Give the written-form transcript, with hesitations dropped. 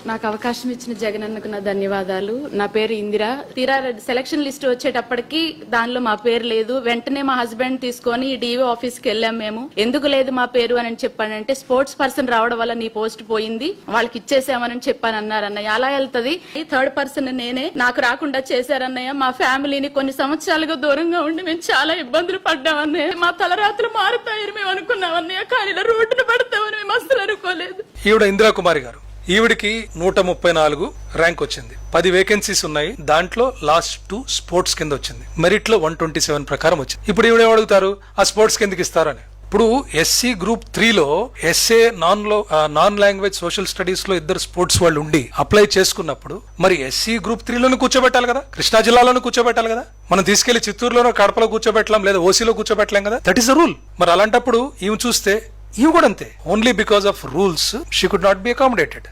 నాకు అవకాశం ఇచ్చిన జగనన్నకు నా ధన్యవాదాలు. నా పేరు ఇందిరా. తీరా సెలక్షన్ లిస్ట్ వచ్చేటప్పటికి దానిలో మా పేరు లేదు. వెంటనే మా హస్బెండ్ తీసుకొని డిఓ ఆఫీస్ కి వెళ్ళాం. మేము ఎందుకు లేదు మా పేరు అని చెప్పానంటే స్పోర్ట్స్ పర్సన్ రావడం వల్ల నీ పోస్ట్ పోయింది, వాళ్ళకి ఇచ్చేసామని చెప్పాను అన్నారు. అన్నయ్య అలా వెళ్తది, థర్డ్ పర్సన్ నేనే, నాకు రాకుండా చేశారన్నయ్య. మా ఫ్యామిలీని కొన్ని సంవత్సరాలుగా దూరంగా ఉండి మేము చాలా ఇబ్బందులు పడ్డాం అన్నయ్య. మా తలరాత్రులు మారుతాయని మేము అనుకున్నాం అన్నయ్య, కానీ ఇలా రోడ్డును పడతామని మేము అసలు అనుకోలేదు. ఈవిడ ఇందిరా కుమారి గారు. ఈవిడికి 134 ర్యాంక్ వచ్చింది. 10 వేకెన్సీస్ ఉన్నాయి. దాంట్లో లాస్ట్ 2 స్పోర్ట్స్ కింద వచ్చింది. మెరిట్ లో 127 ప్రకారం వచ్చింది. ఇప్పుడు ఈవిడ ఏమడుగుతారు, ఆ స్పోర్ట్స్ కిందకి ఇస్తారని. ఇప్పుడు ఎస్సీ గ్రూప్ 3లో SA non language social studies లో 2 స్పోర్ట్స్ వాళ్ళు ఉండి అప్లై చేసుకున్నప్పుడు మరి ఎస్సీ గ్రూప్ 3లోనే కూర్చోబెట్టాలి కదా, కృష్ణా జిల్లాలోనే కూర్చోబెట్టాలి కదా. మనం తీసుకెళ్లి చిత్తూరులోనో కడపలో కూర్చోబెట్టలేం, లేదా ఓసీలో కూర్చోబెట్టలేం కదా. That is the rule. మరి అలాంటప్పుడు ఈమె చూస్తే ఈమె కూడా అంతే. Only because of rules she could not be accommodated.